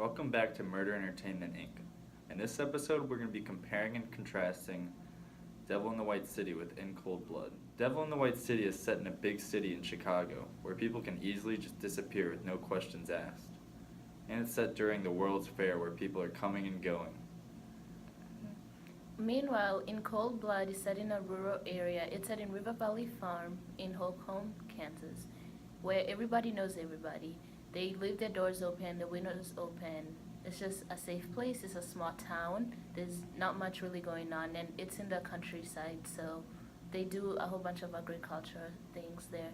Welcome back to Murder Entertainment Inc. In this episode, we're going to be comparing and contrasting Devil in the White City with In Cold Blood. Devil in the White City is set in a big city in Chicago, where people can easily just disappear with no questions asked. And it's set during the World's Fair, where people are coming and going. Meanwhile, In Cold Blood is set in a rural area. It's set in River Valley Farm in Holcomb, Kansas, where everybody knows everybody. They leave their doors open, the windows open. It's just a safe place. It's a small town. There's not much really going on, and it's in the countryside, so they do a whole bunch of agriculture things there.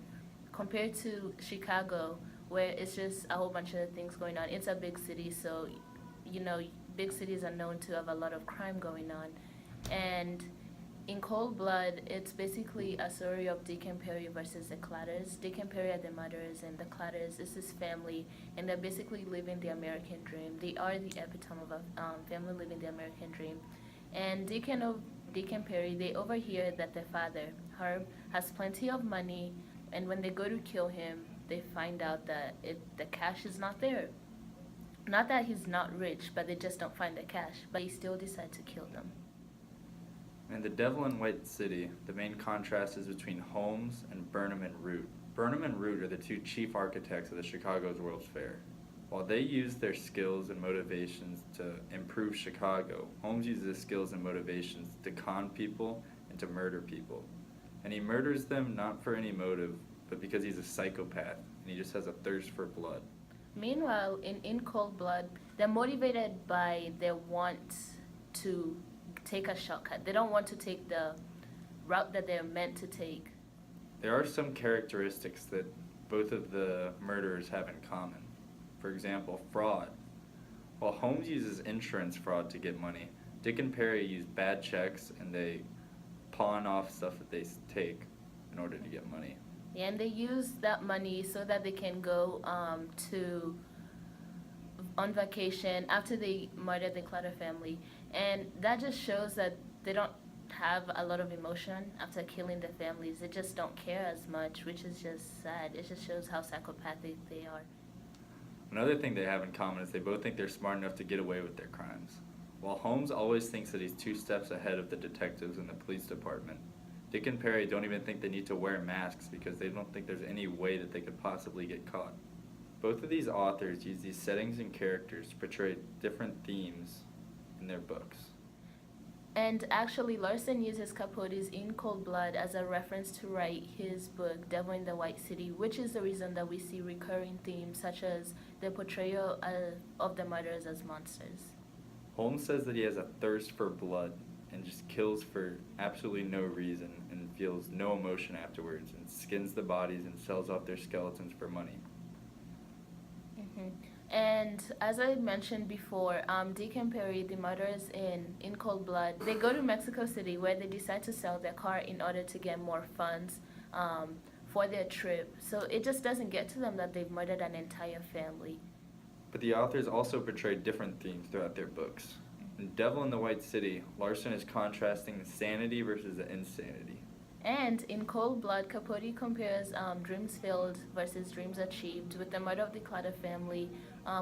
Compared to Chicago, where it's just a whole bunch of things going on. It's a big city, so big cities are known to have a lot of crime going on. And in Cold Blood, it's basically a story of Dick and Perry versus the Clatters. Dick and Perry are the murderers, and the Clatters is his family, and they're basically living the American dream. They are the epitome of a family living the American dream. And Dick and Perry, they overhear that their father, Herb, has plenty of money, and when they go to kill him, they find out that the cash is not there. Not that he's not rich, but they just don't find the cash, but they still decide to kill them. In the Devil in White City, the main contrast is between Holmes and Burnham and Root. Burnham and Root are the two chief architects of the Chicago's World's Fair. While they use their skills and motivations to improve Chicago, Holmes uses his skills and motivations to con people and to murder people. And he murders them not for any motive, but because he's a psychopath and he just has a thirst for blood. Meanwhile, in Cold Blood, they're motivated by their want to take a shortcut. They don't want to take the route that they're meant to take. There are some characteristics that both of the murderers have in common. For example, fraud. While Holmes uses insurance fraud to get money, Dick and Perry use bad checks and they pawn off stuff that they take in order to get money. Yeah, and they use that money so that they can go on vacation after they murder the Clatter family. And that just shows that they don't have a lot of emotion after killing the families. They just don't care as much, which is just sad. It just shows how psychopathic they are. Another thing they have in common is they both think they're smart enough to get away with their crimes. While Holmes always thinks that he's 2 steps ahead of the detectives in the police department, Dick and Perry don't even think they need to wear masks because they don't think there's any way that they could possibly get caught. Both of these authors use these settings and characters to portray different themes in their books. And actually, Larson uses Capote's In Cold Blood as a reference to write his book, Devil in the White City, which is the reason that we see recurring themes such as the portrayal of the murderers as monsters. Holmes says that he has a thirst for blood and just kills for absolutely no reason and feels no emotion afterwards and skins the bodies and sells off their skeletons for money. And as I mentioned before, Dick and Perry, the murderers in Cold Blood, they go to Mexico City where they decide to sell their car in order to get more funds for their trip. So it just doesn't get to them that they've murdered an entire family. But the authors also portray different themes throughout their books. In Devil in the White City, Larson is contrasting the sanity versus the insanity. And in Cold Blood, Capote compares dreams filled versus dreams achieved with the murder of the Clatter family,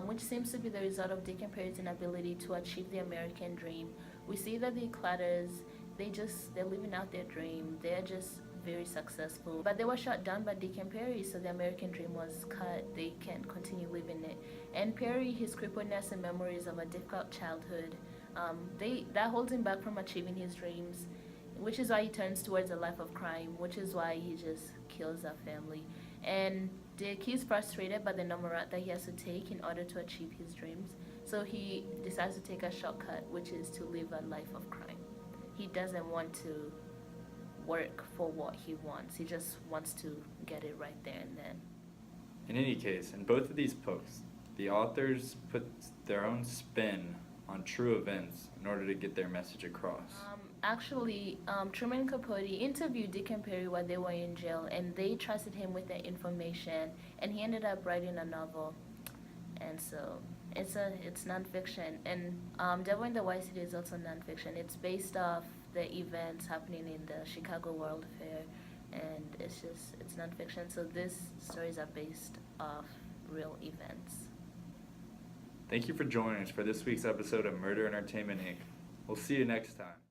which seems to be the result of Dick and Perry's inability to achieve the American dream. We see that the Clatters, they're living out their dream. They're just very successful. But they were shot down by Dick and Perry, so the American dream was cut. They can't continue living it. And Perry, his crippledness and memories of a difficult childhood, that holds him back from achieving his dreams, which is why he turns towards a life of crime, which is why he just kills that family. And Dick, he's frustrated by the number route that he has to take in order to achieve his dreams, so he decides to take a shortcut, which is to live a life of crime. He doesn't want to work for what he wants. He just wants to get it right there and then. In any case, in both of these books, the authors put their own spin on true events in order to get their message across. Actually, Truman Capote interviewed Dick and Perry while they were in jail, and they trusted him with the information, and he ended up writing a novel. And so it's nonfiction, and Devil in the White City is also nonfiction. It's based off the events happening in the Chicago World Fair, and it's nonfiction. So these stories are based off real events. Thank you for joining us for this week's episode of Murder Entertainment Inc. We'll see you next time.